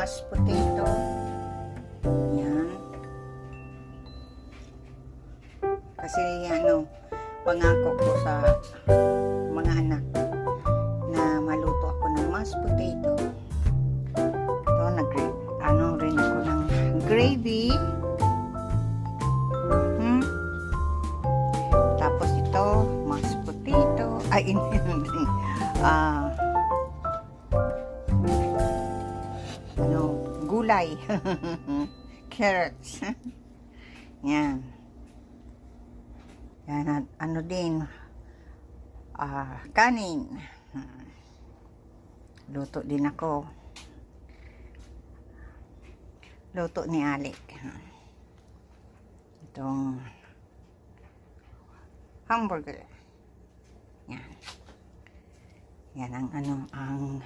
mashed potato. Yan. Kasi pangako ko sa mga anak na maluto ako ng mashed potato. Ito, rin ako ng gravy. Tapos ito, mashed potato. Ay, gulay. Carrots. Yan. Yan, at din, kanin. Luto din ako. Luto ni Alec. Itong hamburger. Yan. Yan ang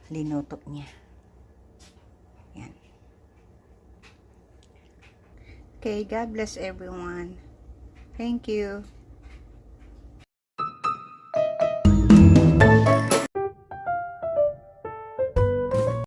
linuto niya. Yan. Okay, God bless everyone. Thank you.